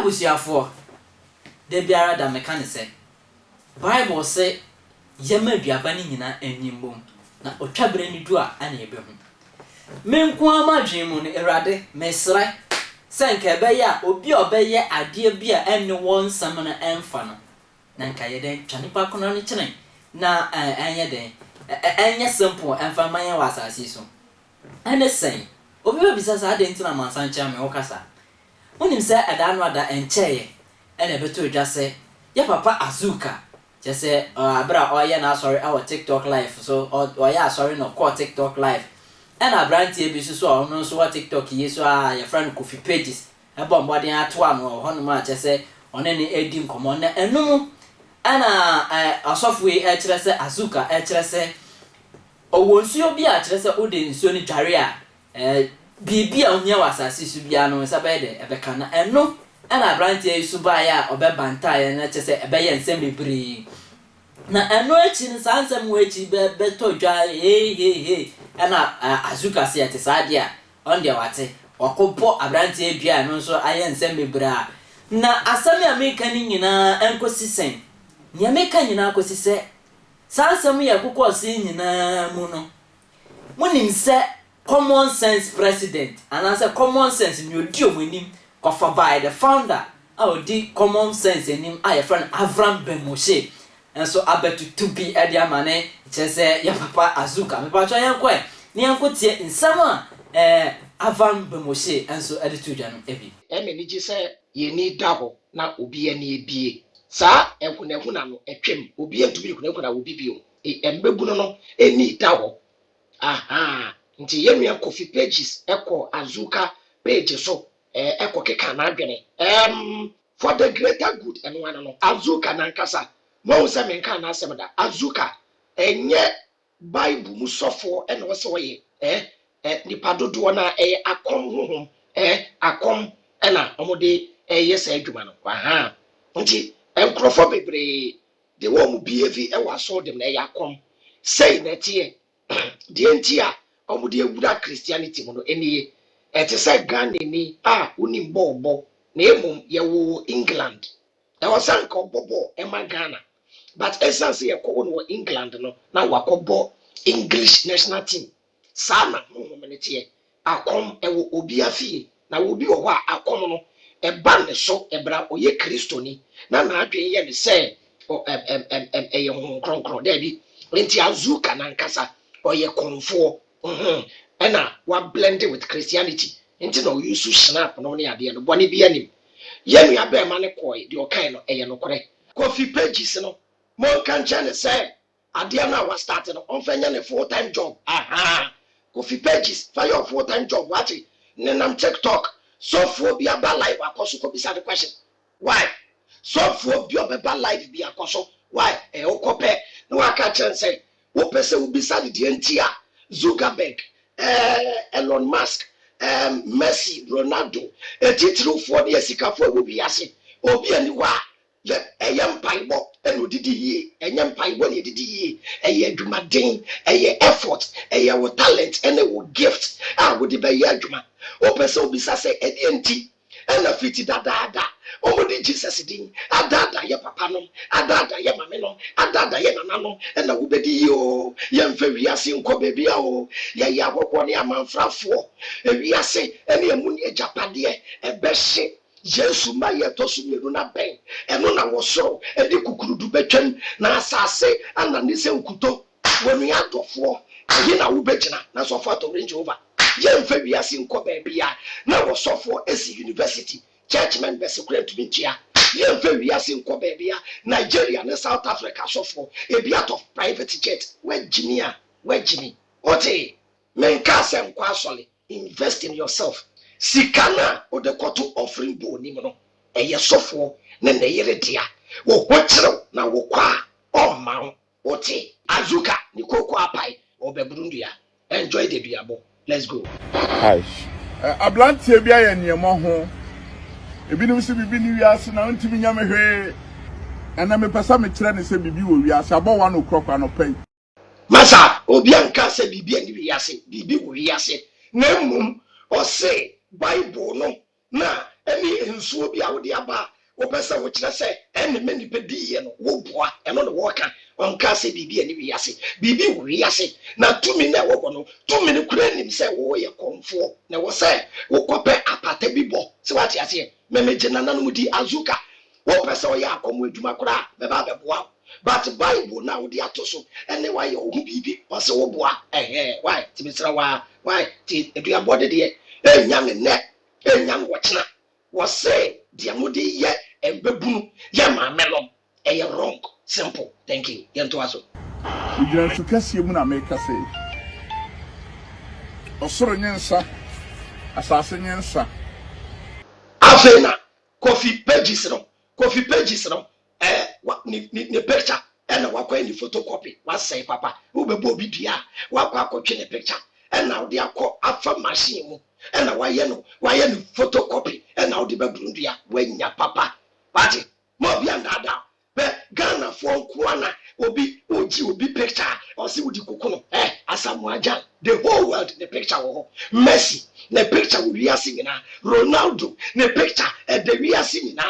abusuafo de biara da meka say Bible say yema aduaba ni nyina animbom na otwabere ni du a ana ebe ho menko amadwen mu no Awurade mesra senka ebeya obi obeye ade bia enne won sam na emfa no na nka yeden twanipa kono no kyene na enye den enye simple emfa manye wasase so ene sen obi bisa sa ade ntina mansancha me wokasa onim se ada no ada encheye ene beto dwa se ya papa Azuka just abra oya na sorry our TikTok live so oya sorry no call TikTok live and abrantie bi so no so TikTok yeso your friend Kofi pages e bombo den ato no hono ma chese one ne edi nkomo na enum ana Osofo e kire se Azuka e kire se owonsuo bi a kire se ode nsuo ni dware a bibia onya wasase su bia no sabede ebeka na enu ana abrantie su ba ya obebanta ya na chese ebeye nsem bebre na enu echi ni sansem wo echi beto dwa he ana Azuka se ate saade a on dia wate wakopo abrantie bia no so aye nsem bebre a na asami ameka ni nyina enkosisen ni ameka nyina akosise sansem ya kokosi nyina mu no munim se common sense president and as a common sense in your deal with him Kofi by the founder the common sense in him I friend Avraham ben Moshe and so I bet to be at their money just say ya papa Azuka me pa yan kwe ni yan ko tie nsama Avraham ben Moshe and so attitude an ebi me ni say ye ni dabo na obi ani ebie sa ekunekuna no etwem obi antumi ekunekuna obi bio embebu no eni dawo aha nti yemia Kofi pages eko Azuka page so eko keka na adwene for the greater good and one no Azuka nankasa mo se menka na asem da Azuka enye Bible musofo ene wo se woye nipa dodo na akom honhom akom ena omode yesa adwuma no aha nti enkrofo bebre de wo mu bievi waso dem na yakom sei na tie de ntia omudi egura Christianity mo no eniye ete se Ghana ni unim bobo na emum ye wo England na wasan ko bobo ema Ghana but essence ye ko no England no na wakobo English national team sana mo menete akom ewo obi afie na obi wo a akom no eba ne so ebra oye Kristoni na adwen ye ne se ye ho kronkron da bi enti Azuka nankasa oye Okomfuo ena wa blended with Christianity enti no use snap no ne ade no bone bia nim yenu ya be ma ne koy de okai no eye no kore Kofi pages no mo kan chane say ade na wa start no on fanya ne full time job Kofi pages for your full time job what ne nam TikTok so for be aba live akoso ko bisa the question why so for be aba live be akoso why okope no aka chan say wo pese wo bisa de ntia Zuckerberg Elon Musk Messi Ronaldo etitru for the sikafo wo bi ase obi ani wa le eyem paibo eno didi yie enyem paibo ne didi yie eye adwumaden eye effort eye wo talent ene wo gift wo di be ye adwuma o pese obi sa se edi enti ena fiti dada omudi Jesus din adada ye papa no adada ye mame no adada ye nana no ena wo bedi yo ye mfa wiase nko bebi a o ye ya kokko ne amanfrafo wiase ene emu ne japade ebehye Yesu ma ye tosu mienu na ben eno na wo so edi kukurudu betwem na asase ana ne se nkuto wonu ya dofo ye na wo begina na so fa to range over ye mfa wiase nko bebi a na wo sofo esi university churchmen be secret to media ye mfa wiase nko bebi a Nigeria na South Africa sofo a bit of private jet we jimi ote menka se nkwa asole invest in yourself sikana odekoto offering bo ni no eye sofo na yere dia wo hotrew na wo kwa o ma ote Azuka ni koko apai obebrundu ya enjoy the biabo let's go hi ablantie bia ye niemo ho ebinim se bibi ni wiase na ntimi nya mehwe ana mepesa me kire ne se bibi wo wiase abo 1 o'clock anopai masa obi anka se bibi ani wiase bibi wo wiase na mum o se Bible no na Any nsuo bi a wo de aba wo pese wo kire se ene mani pedi ye no wo boa eno no wo ka onka se bibi ani wi ase bibi wi ase na tumi na wo no tumi ne kura nim se wo ye komfo na wo se wo kope apata bi bo se wati ase me gina nanu di azuka wo pese wo ya akomo adwuma kura be ba be boa but bible na wo di atoso ene wa ye ohu bibi wo se wo boa why ti misra why ti eduabode de enya ne enyam wochena wo se dia mudi ye embebunu ye ma melom wrong simple thank you yento aso Ujira sukasi mu na make say osoro nyensa asase nyensa afena Kofi pages no ni picture ena wakwa ni photocopy wasai papa wo bebo obi dia wakwa akotwe ne picture ena wo de akọ afa machine mu ena waye no photocopy ena wo de beburu dia wanya papa pati mo bia ndada be Ghana for nkuana obi picture o si wudi kokono asamu aja the whole world the picture wo Messi the picture we are singing Ronaldo the picture the we are singing na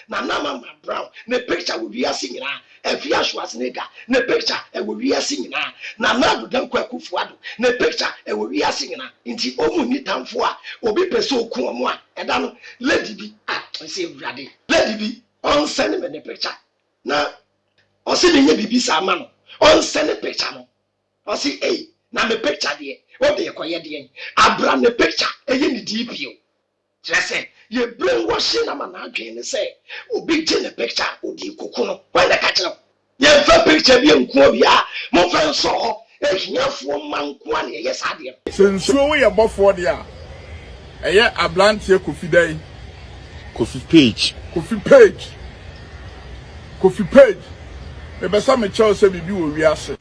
Nama Brown the picture we are singing Efia Schwarzenegger the picture we are singing na Nadu Danko Akufuado the picture we are singing inti omu ni tamfo a obi pese oku omo a eda no lady bi say brade lady bi on send me the picture na o se me bibi sa ma no on send the picture no o se na me picture de o de koye de abra me picture eye ni DPO say ye brainwashing na man adwen say obi je the picture odi kokono when the catch no ye fa picture bi enko bia mo fa so ho ehiafo manko an ye sade sensuo we ye bofo de a eye ablantie Kofi dai Kofi page e be sa me chew se bibi wo wiase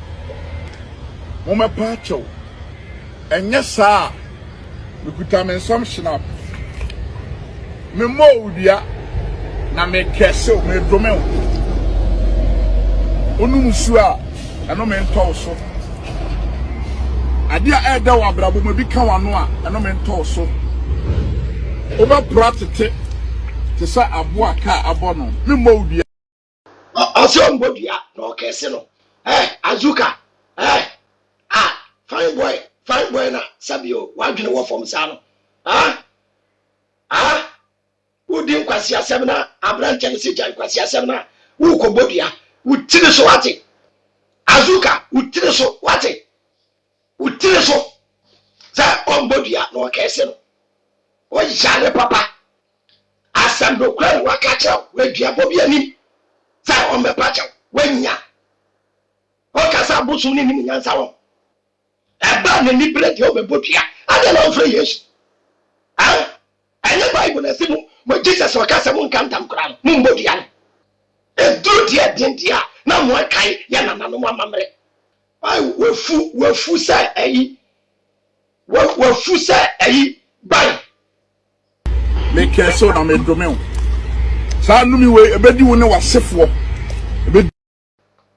mo me pa chew enye sa me kuta me som shinap me mo udia na me kese me dome onu musu a eno me nto so ade a eda wa brabo me bi ka wano a eno me nto so oba pratete te sa aboa ka abono me mo udia Osion bodia no kese no Azuka fine boy na sabio wadwene wo form sa no udi nkwasi asem na abrante ne se jan nkwasi asem na wo kobodia utire so wate Azuka utire so wate utire so za ombodia no kese no o jare papa asem do kwa wakacha wadua bobi ani za o mepacha wanya o kasa busu ni ni nyansa wo eba ne ni brede o bebodia ade na ofre Yesu anya Bible na simu mo Jesus wakasa mu nkantam kra mu mbodia no edu dia dendia na mo akai ya na no mo amamre wafu sa ayi bai me keso na me dome sa numi we ebedi wo ne wasefo ebedi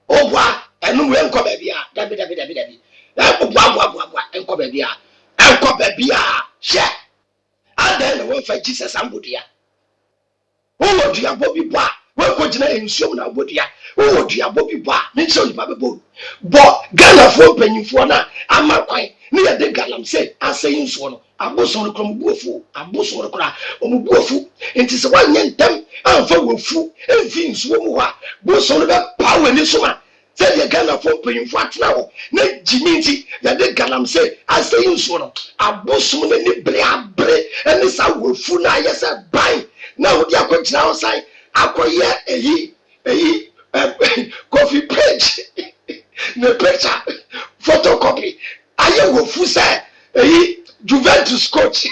obwa enu we enko ba bia dabi obwa enko ba bia she ada na wo fa Jesus ambodia wo dua bobi bwa we ko gina ensuom na ambodia wo dua bobi bwa me nso ni ba bebo bo Ghana fo panyimfo na amakwan ne ya de galam se asai nso no aboso no krom buofu aboso no kra omubuofu enti se wanye ntem amfa wofu enfi nsuo mu ha boso no be pawe ni soma se ye Ghana fo panyimfo atena ho na jiminti ya de galam se asai nsuo no aboso no ni bre eni sa wofu na yesa ban na wo dia ko gina osai akoye eyi Kofi page ne picture photocopy aye wofu se eyi Juventus coach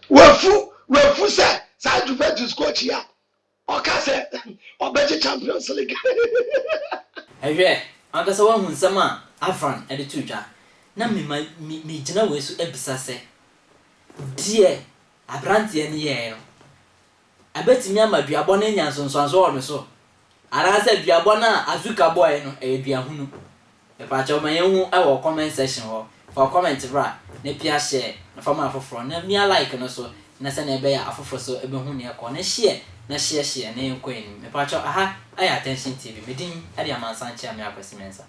wofu se sa Juventus coach ya o ka se obeje Champions League anga sa wa hunsama Avraham ede tuja na me gina we so ebisa se die abrante ne ye no abetimi amaduabo na nyansonsonso o me so ara se duabo na Azuka boy no duahunu e pa cha o mayehu e wo comment section ho for comment bra na pia share na fama foforo na mia like no so na sɛ na ebe ya afofo so ebe hu ne ekɔ na share na nkɔ anim me pa cho aha aya attention tv medin ade amansa nche ame akwasimensa